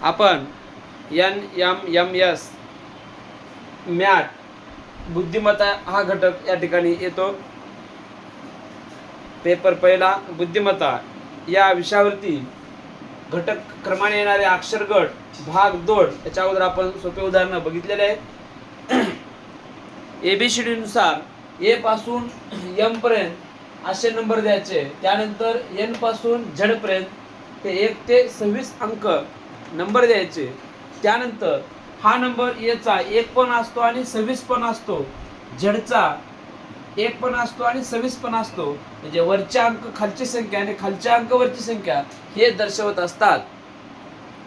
आपण NMMS mat बुद्धिमत्ता हा घटक या ठिकाणी येतो. पेपर पहिला बुद्धिमत्ता या विषयावरती घटक क्रमाने येणारे अक्षर गट भाग 2 याच्या अगोदर आपण सोपे उदाहरण बघितलेले आहे. ABCD नुसार ए पासून एम पर्यंत असे नंबर द्यायचे. त्यानंतर एन पासून झेड पर्यंत ते 1 ते 26 अंक नंबर द्यायचे. त्यानंतर हा नंबर एचा 1 पण असतो आणि 26 पण असतो, झेडचा 1 पण असतो आणि 26 पण असतो. म्हणजे वरच्या अंक खालची संख्या आणि खालच्या अंक वरची संख्या हे दर्शवत असतात.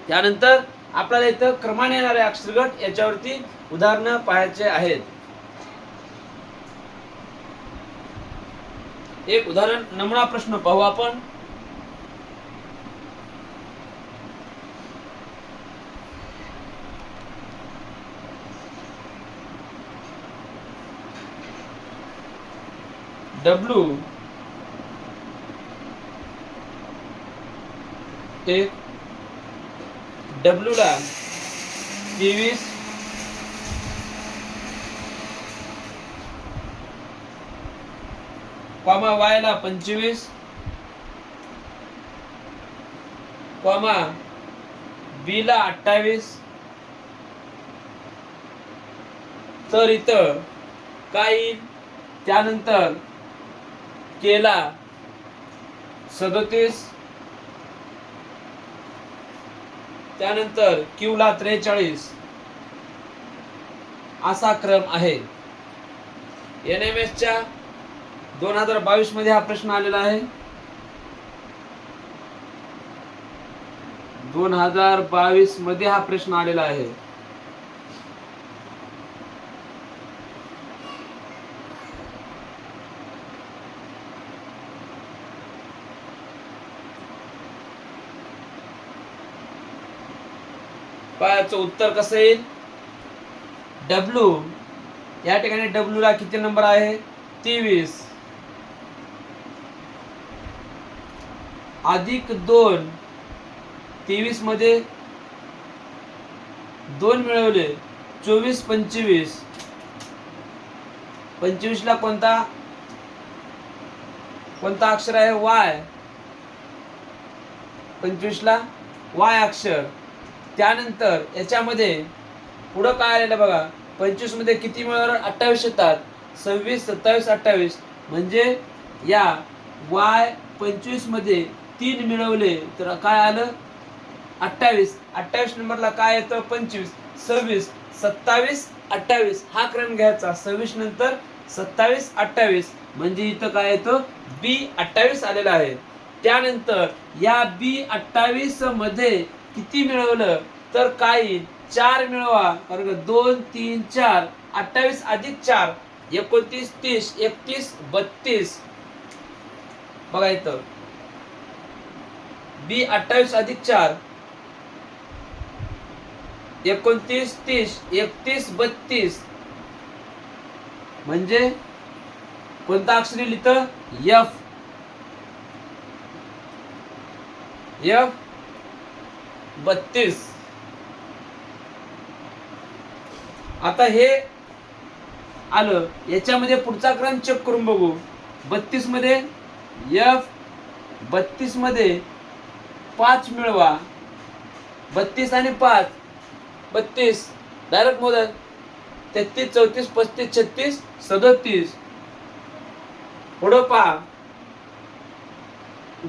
त्यानंतर आपल्याला इथं क्रमाने येणारे अक्षरगट याच्यावरती उदाहरणं पाहायचे आहेत. एक उदाहरण नमुना प्रश्न पाहू आपण. डब्ल्यू एक डब्ल्यू ला 23, वाय ला 25, बी ला 28. तर इथं काय येईल? त्यानंतर के ला 37, त्यानंतर क्यू ला 43 असा क्रम आहे. NMS च्या 2022 मध्ये हा प्रश्न आलेला आहे. 2022 मध्ये हा प्रश्न आलेला आहे. पायाचं उत्तर कसं येईल? डब्ल्यू या ठिकाणी डब्ल्यू ला किती नंबर आहे? 23 अधिक 2, 23 मध्ये 2 मिळवले 24, 25. 25 ला कोणता अक्षर आहे? वाय. 25 ला वाय अक्षर. त्यानंतर याच्यामध्ये पुढं काय आलेलं बघा. 25 मध्ये किती मिळवलं? 28 येतात. 26, 27, 28 म्हणजे या वाय 25 मध्ये 3 मिळवले तर काय आलं? 28. 28 नंबरला काय येतं? 25, 26, 27, 28 हा क्रम घ्यायचा. 26 नंतर 27, 28 म्हणजे इथं काय येतं? B28 आलेला आहे. त्यानंतर या B28 मध्ये किती मिळवलं तर काय येईल? 4 मिळवा. कारण 2, 3, 4 28 अधिक 4 29, 30, 31, 32. बघा इथं B28 अधिक 4 29, 30, 31, 32 म्हणजे कोणता अक्षर येईल इथं? F. F 32. आता हे आलं. याच्यामध्ये पुढचा क्रम चेक करून बघू. 32 मध्ये F 32 मध्ये 5 मिळवा. 32 आणि 5 32 डायरेक्ट मोजत. 33, 34, 35, 36, 37. पुढं पहा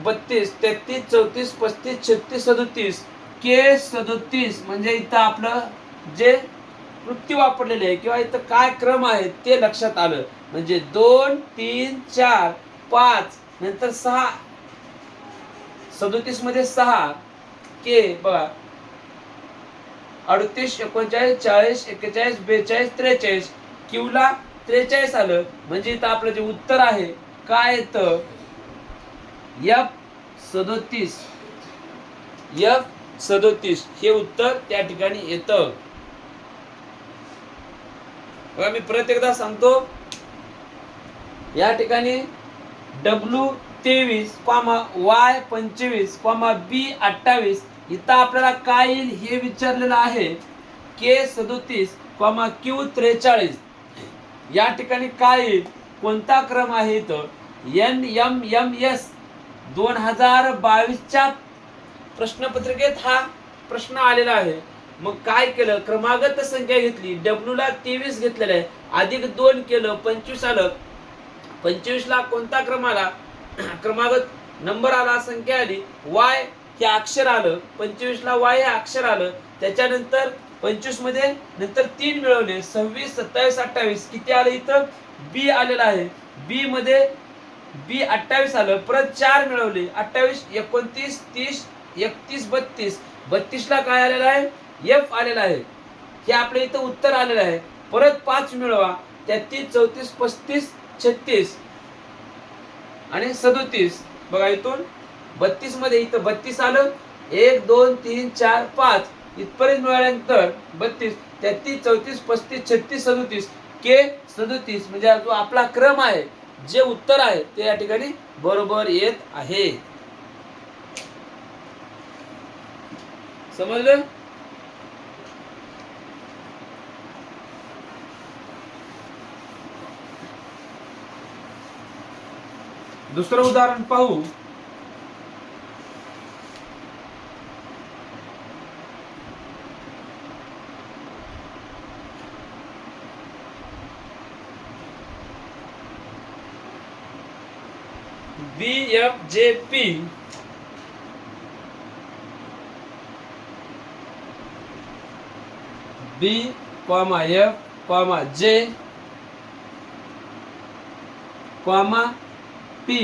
32, 33, 34, 35, 36, 37. के 37 म्हणजे इथं आपलं जे वृत्ती वापरलेली आहे किंवा इथं काय क्रम आहे ते लक्षात आलं. म्हणजे 2, 3, 4, 5 नंतर 6. 37 मध्ये 6 के बघा 38, 39, 40, 41, 42, 43. क्यू ला 43 आलं म्हणजे इथं आपलं जे उत्तर आहे काय येतं? F37. F37 हे उत्तर त्या ठिकाणी येतं. बघा मी परत एकदा सांगतो. या ठिकाणी W23, Y25, B28 इथं आपल्याला काय येईल हे विचारलेलं आहे. K37, Q43 या ठिकाणी काय येईल, कोणता क्रम आहे इथं, NMMS 2022च्या प्रश्नपत्रिकेत हा प्रश्न आलेला आहे. मग काय केलं, क्रमागत संख्या घेतली, W ला 23 घेतलेलं आहे, अधिक 2 केलं, 25 आलं. 25 ला कोणता क्रम आला, क्रमागत नंबर आला, संख्या आली, Y हे अक्षर आलं, 25 ला Y हे अक्षर आलं. त्याच्यानंतर 25 मध्ये नंतर 3 मिळवले, 26, 27, 28 किती आलं इथं, B आलेला आहे. B मध्ये B 28 आलं, परत 4 मिळवले, 28, 29, 30, 31, 32. 32 ला काय आलेलं आहे, F आलेला आहे. हे आपल्या इथं उत्तर आलेलं आहे. परत 5 मिळवा, 33, 34, 35, 36 आणि 37. बघा इथून 32 मध्ये इथं 32 आलं, 1 2 3 4 5 इथपर्यंत मिळाल्यानंतर 32, 33, 34, 35, 36, 37 K37 म्हणजे जो आपला क्रम आहे, जे उत्तर आहे ते या ठिकाणी बरोबर येत आहे. समजलं? दुसरं उदाहरण पाहू. BFJP B, F, J, P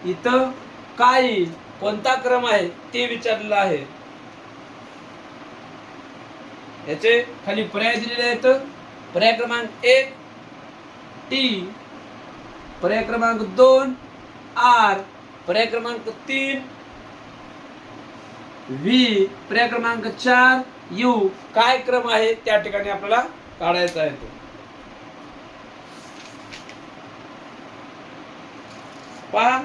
इथं काय येईल, कोणता क्रम आहे ते विचारलेलं आहे. याचे खाली पर्याय दिलेले आहेत. पर्याय क्रमांक 1 T, पर्याय क्रमांक 2 R, पर्याय क्रमांक 3 V, पर्याय क्रमांक 4 U. काय क्रम आहे त्या ठिकाणी आपल्याला काढायचा आहे. तो पहा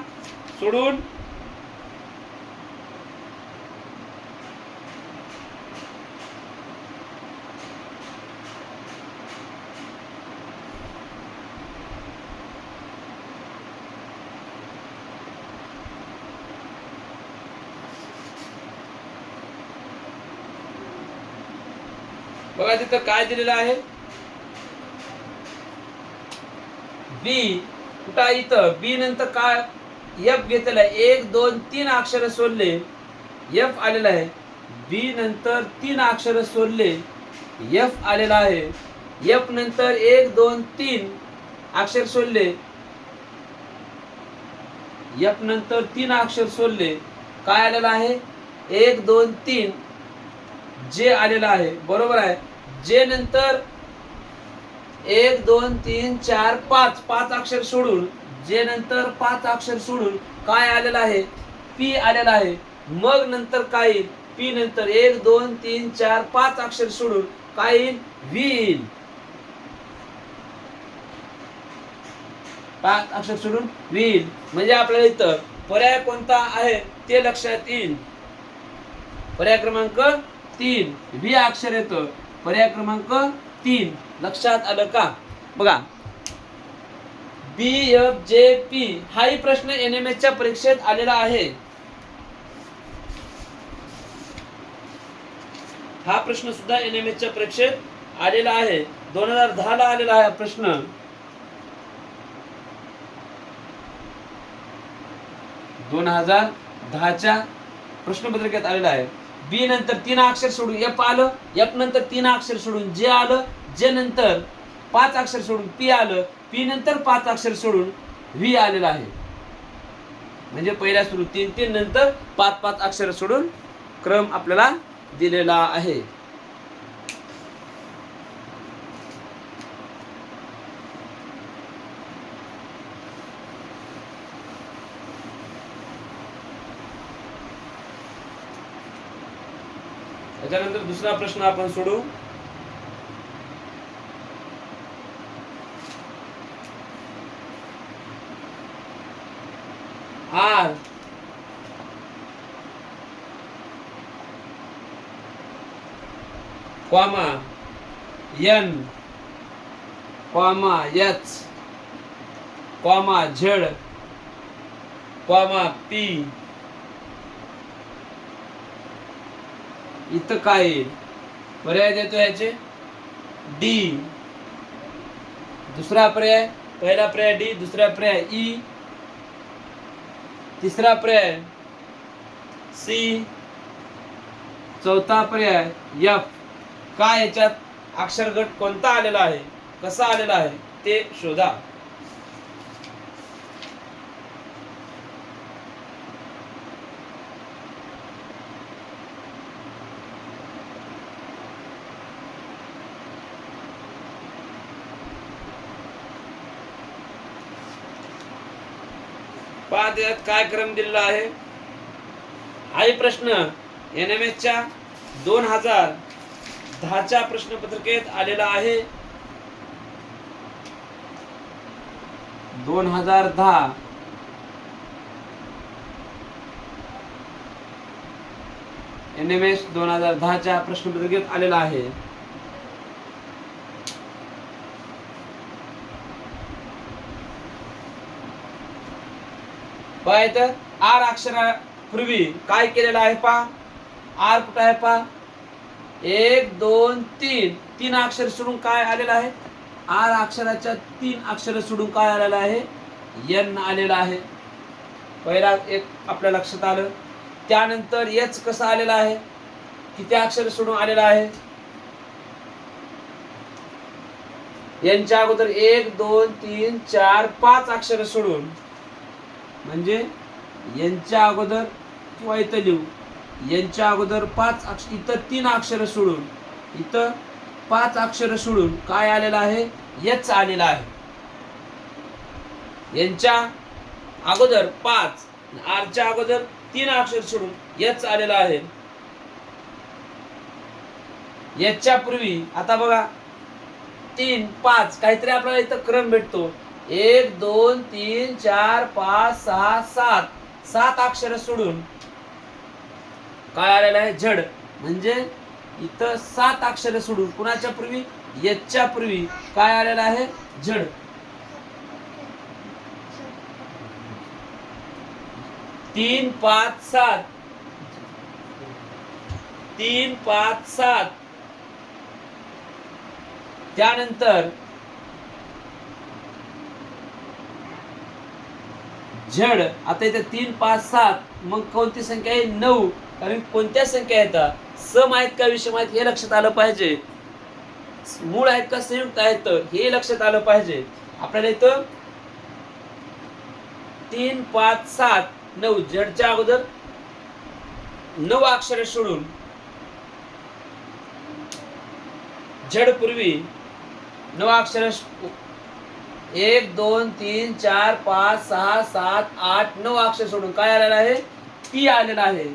सोडून. बघा तिथं काय दिलेलं आहे, B कुठं इथं B नंतर काय F घेतलेला आहे, 1 2 3 अक्षर सोडले, F आलेला आहे. B नंतर 3 अक्षर सोडले, F आलेला आहे. F नंतर 1 2 3 अक्षर सोडले, F नंतर 3 अक्षर सोडले, काय आलेला आहे, 1 2 3 J आलेला आहे. बरोबर आहे. J नंतर 1 2 3 4 5 5 अक्षर सोडून, J नंतर 5 अक्षर सोडून काय आलेला आहे, P आलेला आहे. मग नंतर काय येईल, P नंतर 1 2 3 4 5 अक्षर सोडून काय येईल, V येईल. 5 अक्षर सोडून V येईल. म्हणजे आपल्याला इथं पर्याय कोणता आहे ते लक्षात येईल. पर्याय क्रमांक 3 V अक्षर येतं. पर्याय क्रमांक 3 लक्षात आलं का? बघा BFJP हाही प्रश्न NMS च्या परीक्षेत आलेला आहे. हा प्रश्न सुद्धा NMS च्या परीक्षेत आलेला आहे. 2010 ला आलेला आहे प्रश्न. च्या प्रश्नपत्रिकेत आलेला आहे. B नंतर 3 अक्षर सोडून F आलं, F नंतर 3 अक्षर सोडून J आलं, J नंतर 5 अक्षर सोडून P आलं, P नंतर 5 अक्षर सोडून V आलेला आहे. म्हणजे पहिल्या सुरू 3 3 नंतर 5 5 अक्षर सोडून क्रम आपल्याला दिलेला आहे. त्याच्यानंतर दुसरा प्रश्न आपण सोडू. R comma N comma H comma Z comma P. इथं काय येईल? पर्याय देतो याचे डी. दुसरा पर्याय, पहिला पर्याय डी, दुसरा पर्याय ई, तिसरा पर्याय सी, चौथा पर्याय एफ. काय याच्यात अक्षरगट कोणता आलेला आहे, कसा आलेला आहे ते शोधा. पहा त्यात काय क्रम दिलेला आहे. हाही प्रश्न NMS च्या 2010च्या प्रश्नपत्रिकेत आलेला आहे. 2010 NMS 2010च्या प्रश्नपत्रिकेत आलेला आहे. पहा इथं आर अक्षरापूर्वी काय केलेलं आहे पहा. आर कुठं आहे पहा. 1 2 3 तीन अक्षर सोडून काय आलेलं आहे. आर अक्षराच्या 3 अक्षर सोडून काय आलेलं आहे, एन आलेला आहे. पहिला एक आपल्या लक्षात आलं. त्यानंतर एच कसं आलेला आहे, किती अक्षर सोडून आलेला आहे. यांच्या अगोदर 1 2 3 4 5 अक्षर सोडून, म्हणजे यांच्या अगोदर किंवा इथं लिहू, यांच्या अगोदर 5 अक्षर, इथं 3 अक्षर सोडून, इथं 5 अक्षर सोडून काय आलेलं आहे, एच आलेला आहे. यांच्या अगोदर 5, आरच्या अगोदर 3 अक्षर सोडून एच आलेला आहे. याच्या पूर्वी आता बघा 3 5 काहीतरी आपल्याला इथं क्रम भेटतो. 1 2 3 4 5 6 7 7 अक्षर सोडून काय आलेलं आहे, झड. म्हणजे इथं 7 अक्षर सोडून कुणाच्या पूर्वी, एचच्या पूर्वी काय आलेलं आहे, झड. तीन पाच सात 3 5 7. त्यानंतर झड. आता इथे 3 5 7, मग कोणती संख्या आहे, 9. कारण कोणत्या संख्या येतात, सम आहेत का विषम आहेत हे लक्षात आलं पाहिजे, मूळ आहेत का संयुक्त आहेत हे लक्षात आलं पाहिजे आपल्याला. इथं 3 5 7 9, झडच्या अगोदर 9 अक्षर सोडून, झड पूर्वी 9 अक्षर, 1 2 3 4 5 6 7 8 9 अक्षर सोडून काय आलेला आहे, पी आलेला आहे.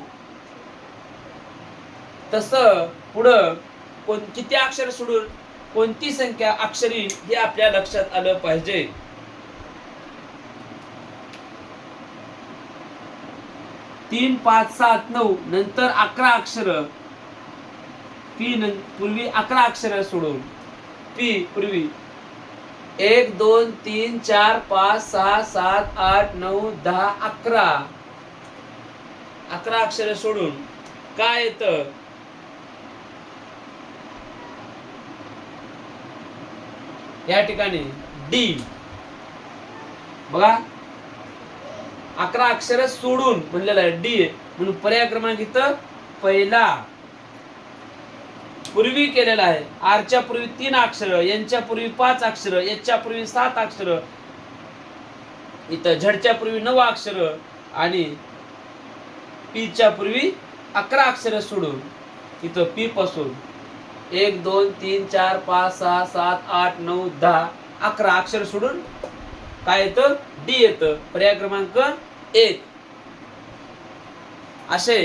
तसं पुढं किती अक्षर सोडून कोणती संख्या अक्षरी हे आपल्या लक्षात आलं पाहिजे. तीन 5 7 9 नंतर 11 अक्षर, पी पूर्वी 11 अक्षर सोडून, पी पूर्वी 1 2 3 4 5 6 7 8 9 10 11 11 अक्षर सोडून काय येतं, या ठिकाणी डी. बघा 11 अक्षर सोडून म्हणलेलं आहे डी, म्हणून पर्याय क्रमांक इथं पहिला पूर्वी केलेला आहे. आरच्या पूर्वी 3 अक्षर, यांच्या पूर्वी 5 अक्षर, एचच्या पूर्वी 7 अक्षर, इथं झडच्या पूर्वी 9 अक्षर आणि पीच्या पूर्वी 11 अक्षर सोडून इथं पी पासून 1 2 3 4 5 6 7 8 9 10 11 अक्षर सोडून काय येतं, डी येतं. पर्याय क्रमांक 1. असे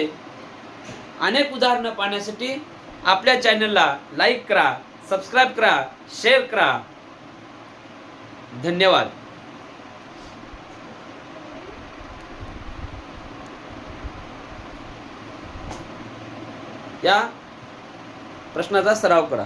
अनेक उदाहरणं पाहण्यासाठी आपल्या चॅनलला लाईक करा, सबस्क्राईब करा, शेअर करा. धन्यवाद. या प्रश्नाचा सराव करा.